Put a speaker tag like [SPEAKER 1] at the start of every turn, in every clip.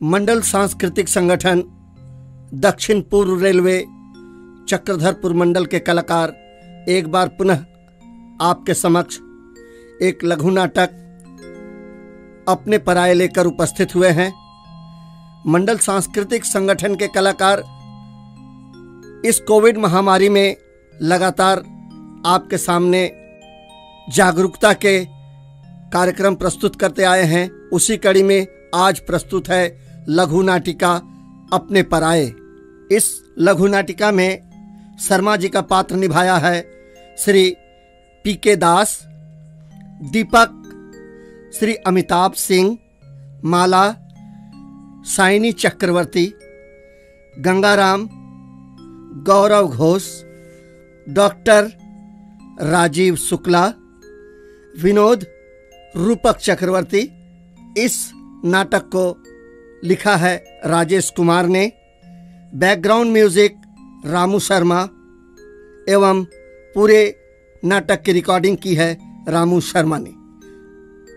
[SPEAKER 1] मंडल सांस्कृतिक संगठन दक्षिण पूर्व रेलवे चक्रधरपुर मंडल के कलाकार एक बार पुनः आपके समक्ष एक लघु नाटक अपने पराये लेकर उपस्थित हुए हैं। मंडल सांस्कृतिक संगठन के कलाकार इस कोविड महामारी में लगातार आपके सामने जागरूकता के कार्यक्रम प्रस्तुत करते आए हैं। उसी कड़ी में आज प्रस्तुत है लघु नाटिका अपने पराये। इस लघु नाटिका में शर्मा जी का पात्र निभाया है श्री पी.के. दास, दीपक श्री अमिताभ सिंह, माला साइनी चक्रवर्ती, गंगाराम गौरव घोष, डॉक्टर राजीव शुक्ला, विनोद रूपक चक्रवर्ती। इस नाटक को लिखा है राजेश कुमार ने, बैकग्राउंड म्यूजिक रामू शर्मा एवं पूरे नाटक की रिकॉर्डिंग की है रामू शर्मा ने।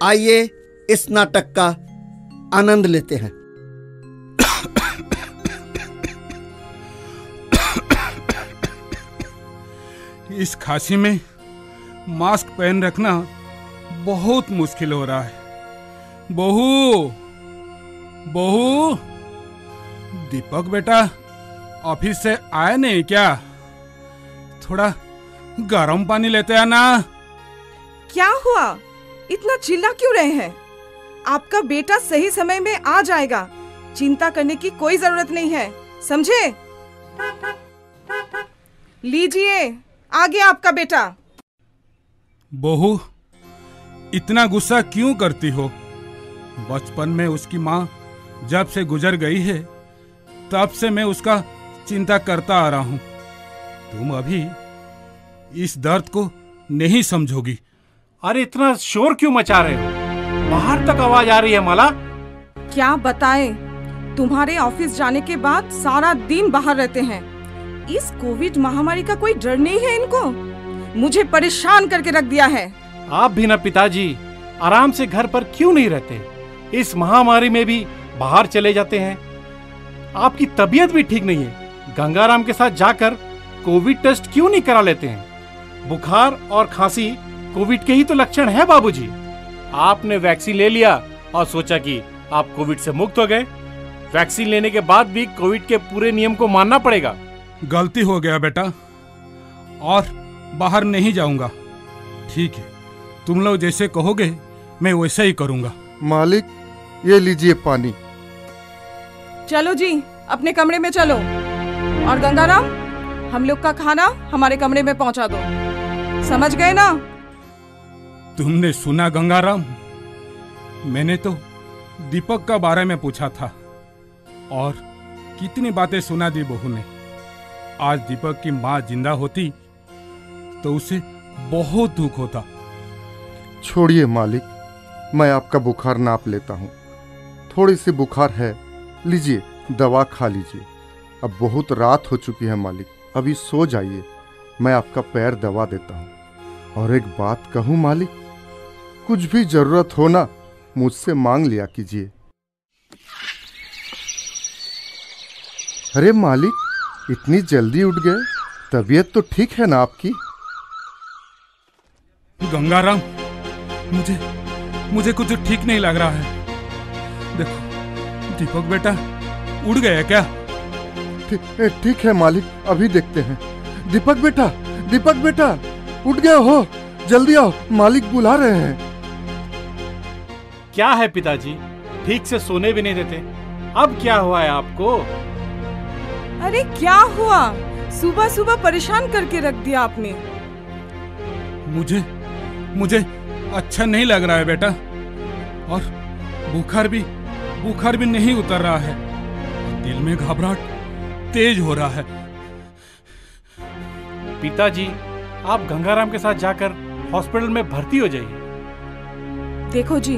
[SPEAKER 1] आइए इस नाटक का आनंद लेते हैं।
[SPEAKER 2] इस खांसी में मास्क पहन रखना बहुत मुश्किल हो रहा है। बहू, बहू, दीपक बेटा ऑफिस से आए नहीं क्या? थोड़ा गर्म पानी लेते हैं ना।
[SPEAKER 3] क्या हुआ? इतना चिल्ला क्यों रहे हैं? आपका बेटा सही समय में आ जाएगा, चिंता करने की कोई जरूरत नहीं है, समझे? लीजिए, आ गया आपका बेटा।
[SPEAKER 2] बहू, इतना गुस्सा क्यों करती हो? बचपन में उसकी माँ जब से गुजर गई है तब से मैं उसका चिंता करता आ रहा हूँ। तुम अभी इस दर्द को नहीं समझोगी।
[SPEAKER 4] अरे इतना शोर क्यों मचा रहे हो? बाहर तक आवाज आ रही है माला।
[SPEAKER 3] क्या बताएं, तुम्हारे ऑफिस जाने के बाद सारा दिन बाहर रहते हैं। इस कोविड महामारी का कोई डर नहीं है इनको। मुझे परेशान करके रख दिया है।
[SPEAKER 4] आप भी ना पिताजी आराम से घर पर क्यों नहीं रहते? इस महामारी में भी बाहर चले जाते हैं। आपकी तबीयत भी ठीक नहीं है, गंगाराम के साथ जाकर कोविड टेस्ट क्यों नहीं करा लेते हैं? बुखार और खांसी कोविड के ही तो लक्षण है बाबूजी। आपने वैक्सीन ले लिया और सोचा कि आप कोविड से मुक्त हो गए। वैक्सीन लेने के बाद भी कोविड के पूरे नियम को मानना पड़ेगा।
[SPEAKER 2] गलती हो गया बेटा, और बाहर नहीं जाऊंगा। ठीक है, तुम लोग जैसे कहोगे मैं वैसा ही करूंगा।
[SPEAKER 5] मालिक, ये लीजिए पानी।
[SPEAKER 3] चलो जी, अपने कमरे में चलो। और गंगाराम, हम लोग का खाना हमारे कमरे में पहुंचा दो, समझ गए ना?
[SPEAKER 2] तुमने सुना गंगाराम? मैंने तो दीपक का बारे में पूछा था और कितनी बातें सुना दी बहू ने। आज दीपक की माँ जिंदा होती तो उसे बहुत दुख होता।
[SPEAKER 5] छोड़िए मालिक, मैं आपका बुखार नाप लेता हूँ। थोड़ी सी बुखार है, लीजिए दवा खा लीजिए। अब बहुत रात हो चुकी है मालिक, अभी सो जाइए, मैं आपका पैर दबा देता हूँ। और एक बात कहूँ मालिक, कुछ भी जरूरत हो ना मुझसे मांग लिया कीजिए। अरे मालिक, इतनी जल्दी उठ गए? तबीयत तो ठीक है ना आपकी?
[SPEAKER 2] गंगाराम, मुझे कुछ ठीक नहीं लग रहा है। देखो, दीपक बेटा उड़ गया क्या?
[SPEAKER 5] ठीक है मालिक, अभी देखते हैं। दीपक बेटा, दीपक बेटा, उठ गया हो? जल्दी आओ, मालिक बुला रहे हैं।
[SPEAKER 4] क्या है पिताजी, ठीक से सोने भी नहीं देते। अब क्या हुआ है आपको?
[SPEAKER 3] अरे क्या हुआ? सुबह सुबह परेशान करके रख दिया आपने।
[SPEAKER 2] मुझे अच्छा नहीं लग रहा है बेटा, और बुखार भी नहीं उतर रहा है। दिल में घबराहट तेज हो रहा है।
[SPEAKER 4] पिताजी, आप गंगाराम के साथ जाकर हॉस्पिटल में भर्ती हो जाइए।
[SPEAKER 3] देखो जी,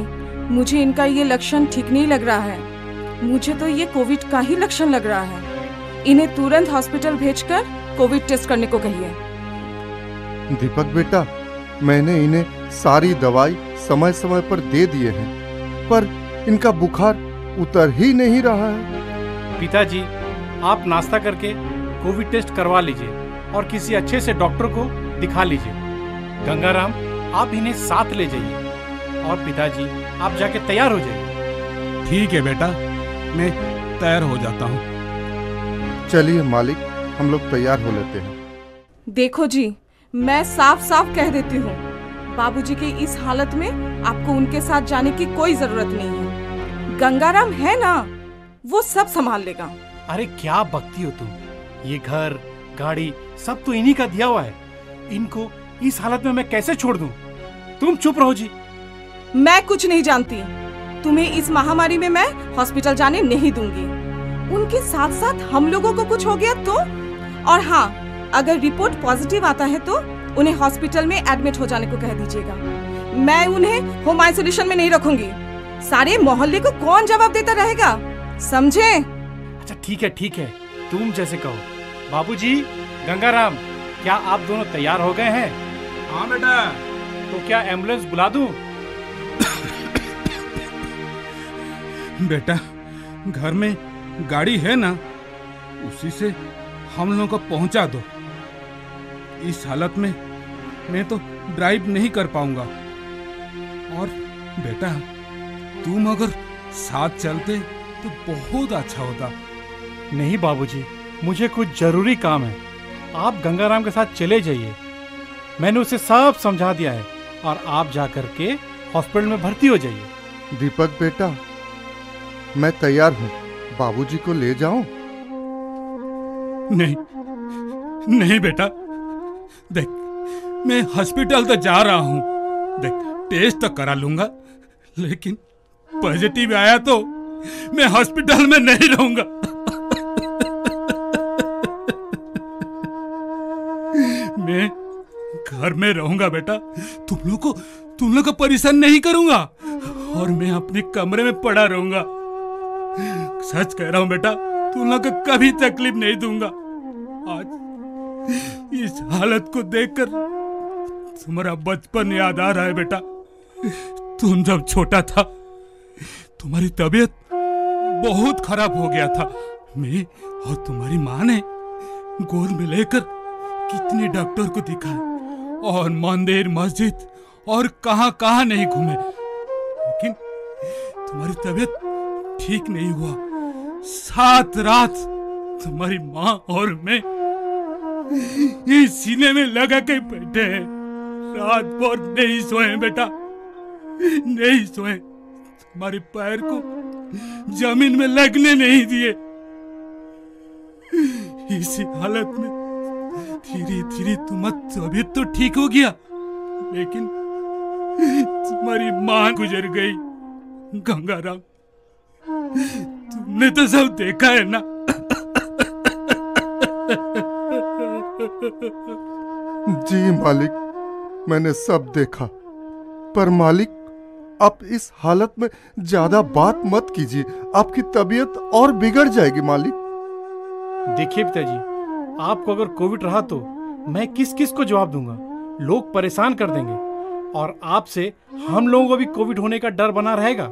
[SPEAKER 3] मुझे इनका ये लक्षण ठीक नहीं लग रहा है। मुझे तो ये कोविड का ही लक्षण लग रहा है। इन्हें तुरंत हॉस्पिटल भेजकर कोविड टेस्ट करने को कहिए।
[SPEAKER 5] दीपक बेटा, मैंने इन्हें सारी दवाई समय समय पर दे दिए हैं, पर इनका बुखार उतर ही नहीं रहा है।
[SPEAKER 4] पिताजी, आप नाश्ता करके कोविड टेस्ट करवा लीजिए और किसी अच्छे से डॉक्टर को दिखा लीजिए। गंगाराम, आप इन्हें साथ ले जाइए और पिताजी आप जाके तैयार हो जाइए।
[SPEAKER 2] ठीक है बेटा, मैं तैयार हो जाता हूँ।
[SPEAKER 5] चलिए मालिक, हम लोग तैयार हो लेते हैं।
[SPEAKER 3] देखो जी, मैं साफ साफ कह देती हूँ, बाबूजी की इस हालत में आपको उनके साथ जाने की कोई जरूरत नहीं है। गंगाराम है ना, वो सब संभाल लेगा।
[SPEAKER 4] अरे क्या बकती हो तुम, ये घर गाड़ी सब तो इन्हीं का दिया हुआ है। इनको इस हालत में मैं कैसे छोड़ दूं? तुम चुप रहो जी।
[SPEAKER 3] मैं कुछ नहीं जानती। तुम्हें इस महामारी में मैं हॉस्पिटल जाने नहीं दूंगी। उनके साथ साथ हम लोगों को कुछ हो गया तो? और हाँ, अगर रिपोर्ट पॉजिटिव आता है तो उन्हें हॉस्पिटल में एडमिट हो जाने को कह दीजिएगा। मैं उन्हें होम आइसोलेशन में नहीं रखूंगी। सारे मोहल्ले को कौन जवाब देता रहेगा, समझे?
[SPEAKER 4] अच्छा ठीक है, तुम जैसे कहो। बाबूजी, गंगाराम, क्या आप दोनों तैयार हो गए हैं?
[SPEAKER 2] हाँ बेटा।
[SPEAKER 4] तो क्या एम्बुलेंस बुला दूं?
[SPEAKER 2] बेटा, घर में गाड़ी है ना, उसी से हम लोगों को पहुंचा दो। इस हालत में मैं तो ड्राइव नहीं कर पाऊंगा। और बेटा, तुम अगर साथ चलते तो बहुत अच्छा होता।
[SPEAKER 4] नहीं बाबूजी, मुझे कुछ जरूरी काम है। आप गंगाराम के साथ चले जाइए। मैंने उसे सब समझा दिया है और आप जाकर के हॉस्पिटल में भर्ती हो जाइए।
[SPEAKER 5] दीपक बेटा, मैं तैयार हूँ। बाबूजी को ले जाऊं?
[SPEAKER 2] नहीं बेटा, देख, मैं हॉस्पिटल तो जा रहा हूँ। देख, टेस्ट तो करा लूंगा, लेकिन पॉजिटिव आया तो मैं हॉस्पिटल में नहीं रहूंगा। मैं घर में रहूंगा बेटा। तुम लोग को परेशान नहीं करूंगा और मैं अपने कमरे में पड़ा रहूंगा। सच कह रहा हूं बेटा, तुम लोग को कभी तकलीफ नहीं दूंगा। आज इस हालत को देखकर तुम्हारा बचपन याद आ रहा है बेटा। तुम जब छोटा था, तुम्हारी तबीयत बहुत खराब हो गया था। मैं और तुम्हारी माँ ने गोद में लेकर कितने डॉक्टर को दिखाया और मंदिर मस्जिद और कहां नहीं घूमे, लेकिन तुम्हारी तबीयत ठीक नहीं हुआ। 7 रात तुम्हारी माँ और मैं ये सीने में लगा के बैठे हैं। रात भर नहीं सोए बेटा, नहीं सोए। तुम्हारे पैर को जमीन में लगने नहीं दिए। इसी हालत में धीरे धीरे तुम्हारी तबीयत तो ठीक हो गया, लेकिन तुम्हारी माँ गुजर गई। गंगाराम, तुमने तो सब देखा है ना।
[SPEAKER 5] जी मालिक, मैंने सब देखा। पर मालिक, आप इस हालत में ज्यादा बात मत कीजिए, आपकी तबीयत और बिगड़ जाएगी मालिक।
[SPEAKER 4] देखिए पिताजी, आपको अगर कोविड रहा तो मैं किस किस को जवाब दूंगा? लोग परेशान कर देंगे और आपसे हम लोगों को भी कोविड होने का डर बना रहेगा।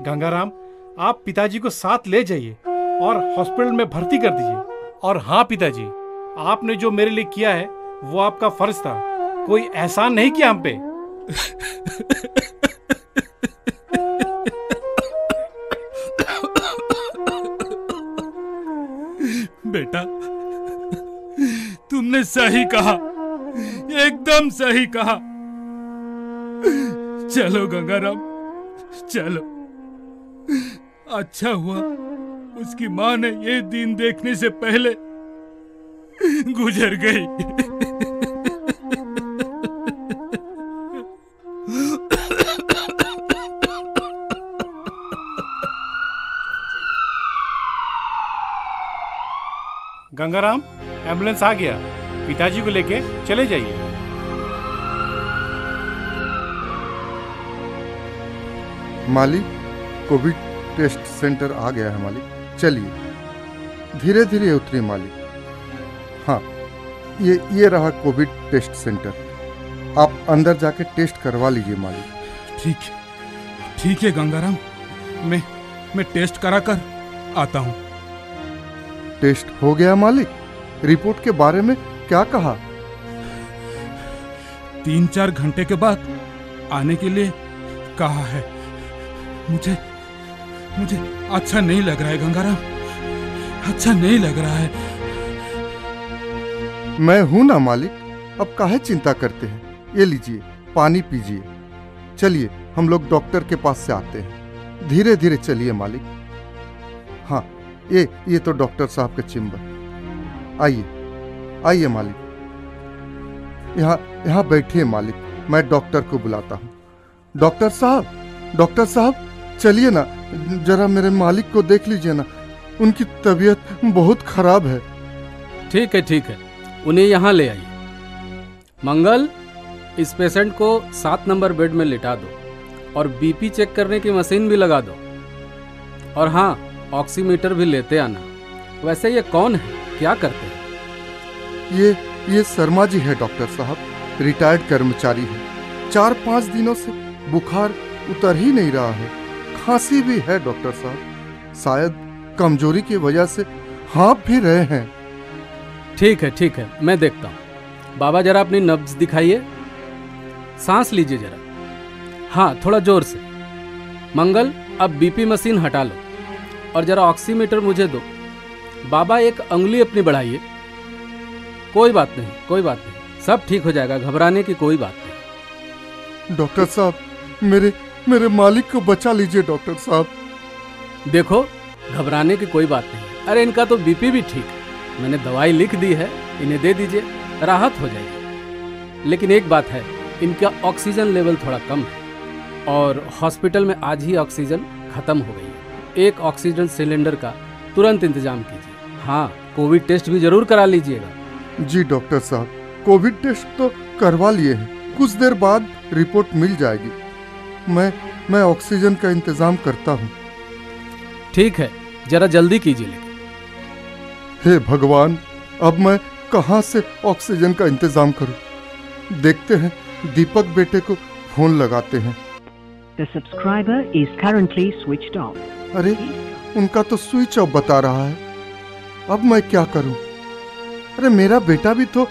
[SPEAKER 4] गंगाराम, आप पिताजी को साथ ले जाइए और हॉस्पिटल में भर्ती कर दीजिए। और हाँ पिताजी, आपने जो मेरे लिए किया है वो आपका फर्ज था, कोई एहसान नहीं किया हम पे।
[SPEAKER 2] बेटा, तुमने सही कहा, एकदम सही कहा। चलो गंगाराम, चलो। अच्छा हुआ उसकी माँ ने ये दिन देखने से पहले गुजर गई।
[SPEAKER 4] गंगाराम, एम्बुलेंस आ गया, पिताजी को लेके चले जाइए।
[SPEAKER 5] मालिक, कोविड टेस्ट सेंटर आ गया है मालिक। चलिए धीरे धीरे उतरिए मालिक। हाँ, ये रहा कोविड टेस्ट सेंटर। आप अंदर जाके टेस्ट करवा लीजिए मालिक।
[SPEAKER 2] ठीक है गंगाराम, मैं टेस्ट करा कर आता हूँ।
[SPEAKER 5] टेस्ट हो गया मालिक? रिपोर्ट के बारे में क्या कहा?
[SPEAKER 2] 3-4 घंटे के बाद आने के लिए कहा है। मुझे अच्छा नहीं लग रहा है गंगाराम, अच्छा नहीं लग रहा है।
[SPEAKER 5] मैं हूं ना मालिक, अब काहे चिंता करते हैं? ये लीजिए, पानी पीजिए। चलिए हम लोग डॉक्टर के पास से आते हैं। धीरे धीरे चलिए मालिक। हाँ, ये तो डॉक्टर साहब का चेम्बर। आइए मालिक, यहाँ बैठिए मालिक, मैं डॉक्टर को बुलाता हूँ। डॉक्टर साहब चलिए ना, जरा मेरे मालिक को देख लीजिए ना, उनकी तबीयत बहुत खराब है।
[SPEAKER 6] ठीक है, उन्हें यहाँ ले आइए। मंगल, इस पेशेंट को 7 नंबर बेड में लिटा दो और बीपी चेक करने की मशीन भी लगा दो। और हाँ, ऑक्सीमीटर भी लेते आना। वैसे ये कौन है, क्या करते हैं?
[SPEAKER 5] ये शर्मा जी है डॉक्टर साहब, रिटायर्ड कर्मचारी है। 4-5 दिनों से बुखार उतर ही नहीं रहा है, खांसी भी है डॉक्टर साहब। शायद कमजोरी की वजह से हाँफ भी रहे हैं।
[SPEAKER 6] ठीक है, मैं देखता हूँ। बाबा जरा अपनी नब्ज दिखाइए, सांस लीजिए जरा। हाँ, थोड़ा जोर से। मंगल, अब बीपी मशीन हटा लो और जरा ऑक्सीमीटर मुझे दो। बाबा, एक अंगुली अपनी बढ़ाइए। कोई बात नहीं, सब ठीक हो जाएगा, घबराने की कोई बात नहीं।
[SPEAKER 5] डॉक्टर साहब, मेरे मालिक को बचा लीजिए डॉक्टर साहब।
[SPEAKER 6] देखो, घबराने की कोई बात नहीं। अरे इनका तो बीपी भी ठीक है, मैंने दवाई लिख दी है, इन्हें दे दीजिए, राहत हो जाएगी। लेकिन एक बात है, इनका ऑक्सीजन लेवल थोड़ा कम है और हॉस्पिटल में आज ही ऑक्सीजन खत्म हो गई है। एक ऑक्सीजन सिलेंडर का तुरंत इंतजाम कीजिए। हाँ, कोविड टेस्ट भी जरूर करा लीजिएगा।
[SPEAKER 5] जी डॉक्टर साहब, कोविड टेस्ट तो करवा लिए हैं, कुछ देर बाद रिपोर्ट मिल जाएगी। मैं ऑक्सीजन का इंतजाम करता हूँ।
[SPEAKER 6] ठीक है, जरा जल्दी कीजिए। लेकिन
[SPEAKER 5] हे भगवान, अब मैं कहाँ से ऑक्सीजन का इंतजाम करूँ? देखते हैं, दीपक बेटे को फोन लगाते हैं।
[SPEAKER 7] The subscriber is currently switched off.
[SPEAKER 5] अरे, उनका तो स्विच ऑफ बता रहा है। अब मैं क्या करूं? अरे, मेरा बेटा भी तो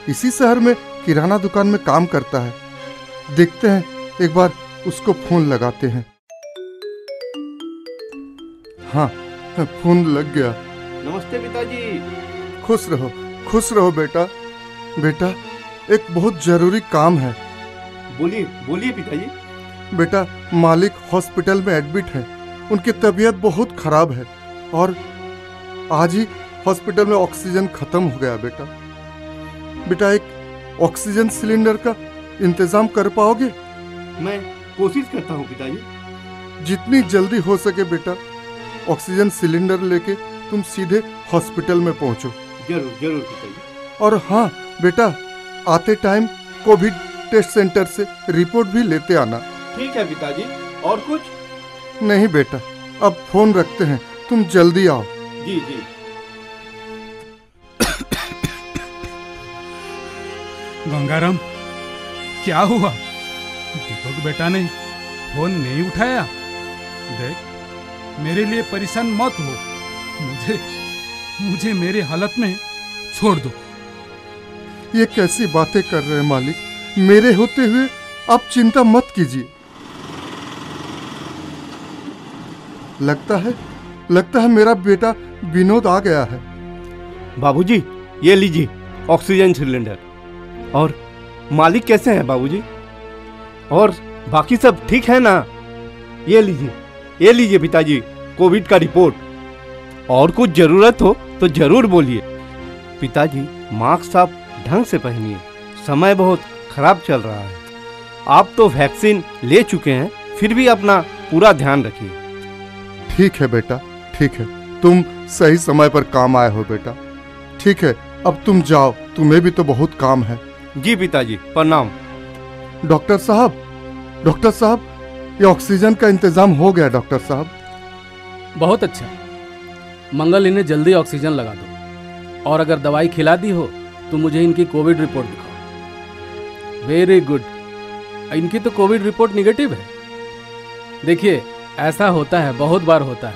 [SPEAKER 5] इसी शहर में किराना दुकान में काम करता है। देखते हैं, एक बार उसको फोन लगाते हैं। हाँ, फोन लग गया।
[SPEAKER 8] नमस्ते पिताजी।
[SPEAKER 5] खुश रहो बेटा। एक बहुत जरूरी काम है।
[SPEAKER 8] बोलिए पिताजी।
[SPEAKER 5] बेटा, मालिक हॉस्पिटल में एडमिट है, उनकी तबीयत बहुत खराब है और आज ही हॉस्पिटल में ऑक्सीजन खत्म हो गया। बेटा, एक ऑक्सीजन सिलेंडर का इंतजाम कर पाओगे?
[SPEAKER 8] मैं कोशिश करता हूँ पिताजी।
[SPEAKER 5] जितनी जल्दी हो सके बेटा, ऑक्सीजन सिलेंडर लेके तुम सीधे हॉस्पिटल में पहुंचो।
[SPEAKER 8] जरूर पिताजी।
[SPEAKER 5] और हाँ बेटा, आते टाइम कोविड टेस्ट सेंटर से रिपोर्ट भी लेते आना।
[SPEAKER 8] ठीक है पिताजी। और कुछ?
[SPEAKER 5] नहीं बेटा, अब फोन रखते हैं, तुम जल्दी आओ।
[SPEAKER 8] जी।
[SPEAKER 2] गंगाराम, क्या हुआ? दीपक बेटा ने फोन नहीं उठाया। देख, मेरे लिए परेशान मत हो, मुझे मेरे हालत में छोड़ दो।
[SPEAKER 5] ये कैसी बातें कर रहे हैं मालिक? मेरे होते हुए आप चिंता मत कीजिए। लगता है मेरा बेटा विनोद आ गया है।
[SPEAKER 8] बाबूजी, ये लीजिए ऑक्सीजन सिलेंडर। और मालिक कैसे हैं बाबूजी? और बाकी सब ठीक है ना? ये लीजिए पिताजी, कोविड का रिपोर्ट। और कुछ जरूरत हो तो जरूर बोलिए। पिताजी, मास्क आप ढंग से पहनिए, समय बहुत खराब चल रहा है। आप तो वैक्सीन ले चुके हैं, फिर भी अपना पूरा ध्यान रखिए।
[SPEAKER 5] ठीक है बेटा, ठीक है, तुम सही समय पर काम आए हो बेटा। ठीक है, अब तुम जाओ, तुम्हें भी तो बहुत काम है।
[SPEAKER 8] जी पिताजी, प्रणाम।
[SPEAKER 5] डॉक्टर साहब, ये ऑक्सीजन का इंतजाम हो गया डॉक्टर साहब।
[SPEAKER 6] बहुत अच्छा। मंगल, इन्हें जल्दी ऑक्सीजन लगा दो और अगर दवाई खिला दी हो तो मुझे इनकी कोविड रिपोर्ट दिखाओ। वेरी गुड, इनकी तो कोविड रिपोर्ट निगेटिव है। देखिए, ऐसा होता है, बहुत बार होता है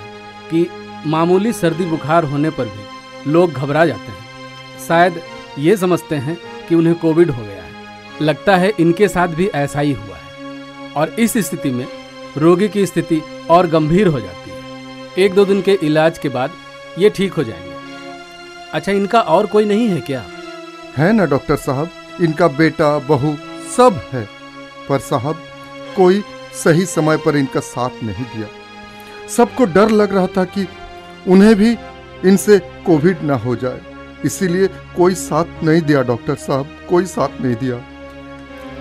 [SPEAKER 6] कि मामूली सर्दी बुखार होने पर भी लोग घबरा जाते हैं। शायद ये समझते हैं कि उन्हें कोविड हो गया है। लगता है इनके साथ भी ऐसा ही हुआ है और इस स्थिति में रोगी की स्थिति और गंभीर हो जाती है। 1-2 दिन के इलाज के बाद ये ठीक हो जाएंगे। अच्छा, इनका और कोई नहीं है क्या?
[SPEAKER 5] है ना डॉक्टर साहब, इनका बेटा बहू सब है, पर साहब कोई सही समय पर इनका साथ नहीं दिया। सबको डर लग रहा था कि उन्हें भी इनसे कोविड ना हो जाए, इसीलिए कोई साथ नहीं दिया डॉक्टर साहब, कोई साथ नहीं दिया।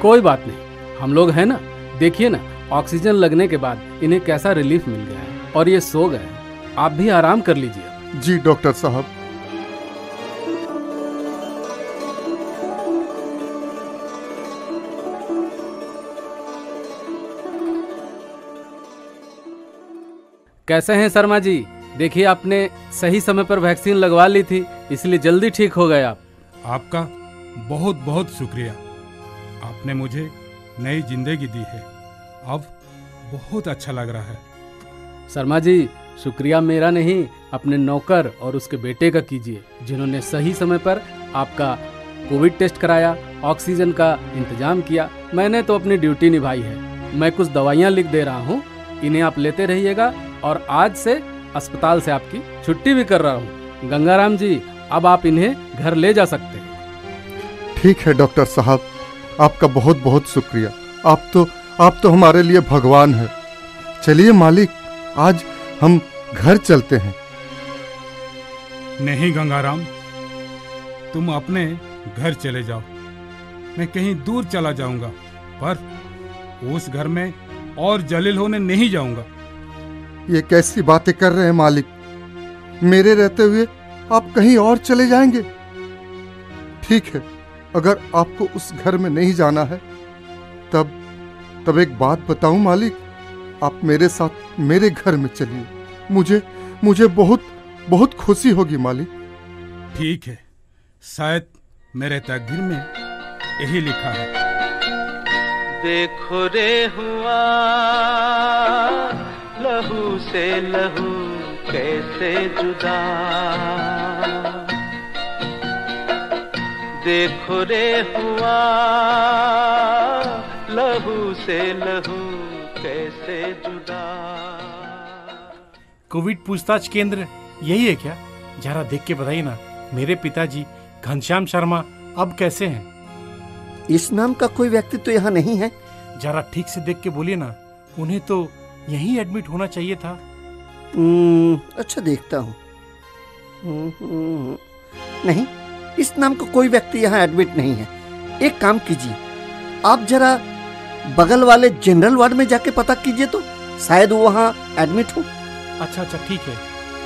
[SPEAKER 6] कोई बात नहीं, हम लोग हैं ना। देखिए ना, ऑक्सीजन लगने के बाद इन्हें कैसा रिलीफ मिल गया है और ये सो गए हैं। आप भी आराम कर लीजिए।
[SPEAKER 5] जी डॉक्टर साहब।
[SPEAKER 6] कैसे हैं शर्मा जी? देखिए, आपने सही समय पर वैक्सीन लगवा ली थी, इसलिए जल्दी ठीक हो गए आप।
[SPEAKER 2] आपका बहुत बहुत शुक्रिया। आपने मुझे नई जिंदगी दी है। अब बहुत अच्छा लग रहा है।
[SPEAKER 6] शर्मा जी, शुक्रिया मेरा नहीं, अपने नौकर और उसके बेटे का कीजिए, जिन्होंने सही समय पर आपका कोविड टेस्ट कराया, ऑक्सीजन का इंतजाम किया। मैंने तो अपनी ड्यूटी निभाई है। मैं कुछ दवाइयाँ लिख दे रहा हूँ, इन्हें आप लेते रहिएगा और आज से अस्पताल से आपकी छुट्टी भी कर रहा हूँ। गंगाराम जी, अब आप इन्हें घर ले जा सकते हैं।
[SPEAKER 5] ठीक है डॉक्टर साहब, आपका बहुत बहुत शुक्रिया। आप तो हमारे लिए भगवान है। चलिए मालिक, आज हम घर चलते हैं।
[SPEAKER 2] नहीं गंगाराम, तुम अपने घर चले जाओ। मैं कहीं दूर चला जाऊंगा, पर उस घर में और जलील होने नहीं जाऊंगा।
[SPEAKER 5] ये कैसी बातें कर रहे हैं मालिक? मेरे रहते हुए आप कहीं और चले जाएंगे? ठीक है, अगर आपको उस घर में नहीं जाना है तब एक बात बताऊं मालिक, आप मेरे साथ मेरे घर में चलिए। मुझे बहुत बहुत खुशी होगी मालिक।
[SPEAKER 2] ठीक है, शायद मेरे तकदीर में यही लिखा है।
[SPEAKER 9] देखो रे हुआ लहू से लहू कैसे जुदा, देखो रे हुआ लहू से लहू कैसे जुदा।
[SPEAKER 4] कोविड पूछताछ केंद्र यही है क्या? जरा देख के बताइए ना। मेरे पिताजी घनश्याम शर्मा अब कैसे हैं?
[SPEAKER 1] इस नाम का कोई व्यक्ति तो यहाँ नहीं है।
[SPEAKER 4] जरा ठीक से देख के बोलिए ना, उन्हें तो यहीं एडमिट होना चाहिए था।
[SPEAKER 1] अच्छा, देखता हूँ। नहीं, इस नाम का कोई व्यक्ति यहाँ एडमिट नहीं है। एक काम कीजिए, आप जरा बगल वाले जनरल वार्ड में जाके पता कीजिए, तो शायद वो वहाँ एडमिट हो।
[SPEAKER 4] अच्छा ठीक है,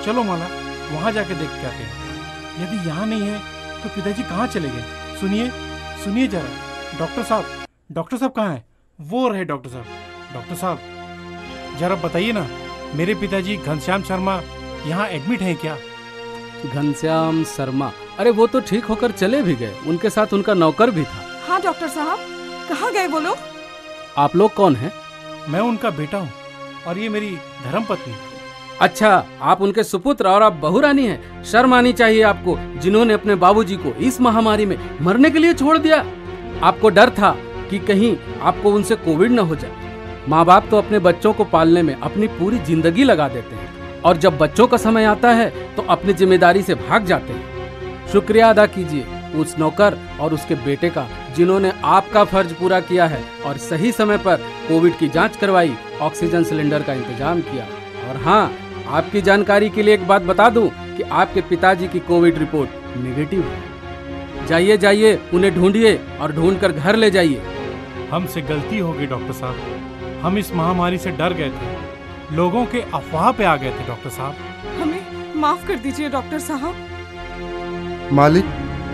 [SPEAKER 4] चलो माला, वहाँ जाके देख के आते हैं। यदि यहाँ नहीं है तो पिताजी कहाँ चले गए? सुनिए जरा। डॉक्टर साहब कहाँ हैं? वो रहे डॉक्टर साहब, जरा बताइए ना, मेरे पिताजी घनश्याम शर्मा यहाँ एडमिट हैं क्या?
[SPEAKER 6] घनश्याम शर्मा? अरे वो तो ठीक होकर चले भी गए, उनके साथ उनका नौकर भी था।
[SPEAKER 3] हाँ डॉक्टर साहब, कहाँ गए वो लोग?
[SPEAKER 6] आप लोग कौन हैं?
[SPEAKER 4] मैं उनका बेटा हूँ और ये मेरी धर्मपत्नी।
[SPEAKER 6] अच्छा, आप उनके सुपुत्र और आप बहुरानी हैं। शर्म आनी चाहिए आपको, जिन्होंने अपने बाबूजी को इस महामारी में मरने के लिए छोड़ दिया। आपको डर था कि कहीं आपको उनसे कोविड न हो जाए। माँ बाप तो अपने बच्चों को पालने में अपनी पूरी जिंदगी लगा देते हैं और जब बच्चों का समय आता है तो अपनी जिम्मेदारी से भाग जाते हैं। शुक्रिया अदा कीजिए उस नौकर और उसके बेटे का, जिन्होंने आपका फर्ज पूरा किया है और सही समय पर कोविड की जांच करवाई, ऑक्सीजन सिलेंडर का इंतजाम किया। और हाँ, आपकी जानकारी के लिए एक बात बता दूं कि आपके पिताजी की कोविड रिपोर्ट नेगेटिव है। जाइए, उन्हें ढूंढिए और ढूंढकर घर ले जाइए।
[SPEAKER 4] हमसे गलती हो गई डॉक्टर साहब, हम इस महामारी से डर गए थे, लोगों के अफवाह पे आ गए थे डॉक्टर साहब।
[SPEAKER 3] हमें माफ कर दीजिए डॉक्टर साहब।
[SPEAKER 5] मालिक,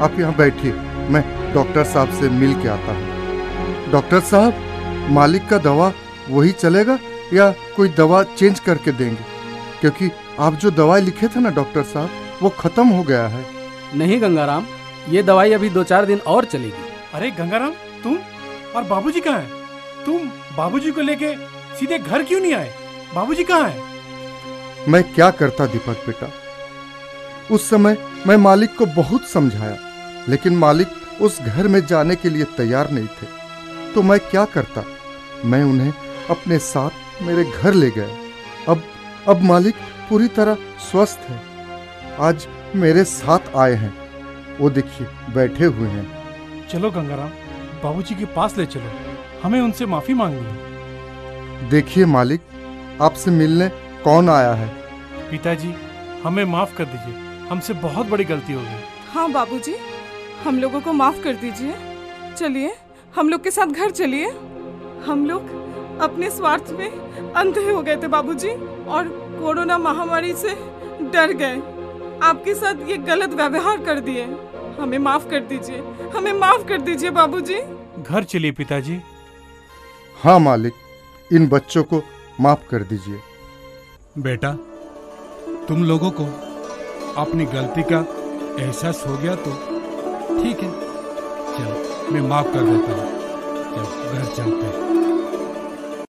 [SPEAKER 5] आप यहाँ बैठिए, मैं डॉक्टर साहब से मिल के आता हूँ। डॉक्टर साहब, मालिक का दवा वही चलेगा या कोई दवा चेंज करके देंगे? क्योंकि आप जो दवाई लिखे थे ना डॉक्टर साहब, वो खत्म हो गया है।
[SPEAKER 6] नहीं गंगाराम, ये दवाई अभी 2-4 दिन और चलेगी।
[SPEAKER 4] अरे गंगाराम, तुम और बाबूजी कहाँ हैं? तुम बाबूजी को लेके सीधे घर क्यों नहीं आए? बाबूजी कहाँ हैं?
[SPEAKER 5] मैं क्या करता दीपक बेटा। उस समय मैं मालिक को बहुत समझाया, लेकिन मालिक उस घर में जाने के लिए तैयार नहीं थे। तो मैं क्या करता, मैं उन्हें अपने साथ मेरे घर ले गया। अब मालिक पूरी तरह स्वस्थ है। आज मेरे साथ आए हैं, वो देखिए बैठे हुए हैं।
[SPEAKER 4] चलो गंगाराम, बाबूजी के पास ले चलो, हमें उनसे माफी मांगनी है।
[SPEAKER 5] देखिए मालिक, आपसे मिलने कौन आया है?
[SPEAKER 4] पिताजी, हमें माफ कर दीजिए, हमसे बहुत बड़ी गलती हो गई।
[SPEAKER 3] हाँ बाबूजी, हम लोगों को माफ कर दीजिए। चलिए हम लोग के साथ घर चलिए। हम लोग अपने स्वार्थ में अंधे हो गए थे बाबूजी, और कोरोना महामारी से डर गए। आपके साथ ये गलत व्यवहार कर दिए। हमें माफ कर दीजिए, हमें माफ कर दीजिए बाबूजी।
[SPEAKER 4] घर चलिए पिताजी।
[SPEAKER 5] हाँ मालिक, इन बच्चों को माफ कर दीजिए।
[SPEAKER 2] बेटा, तुम लोगों को अपनी गलती का एहसास हो गया तो ठीक है, चलो मैं माफ कर देता हूँ।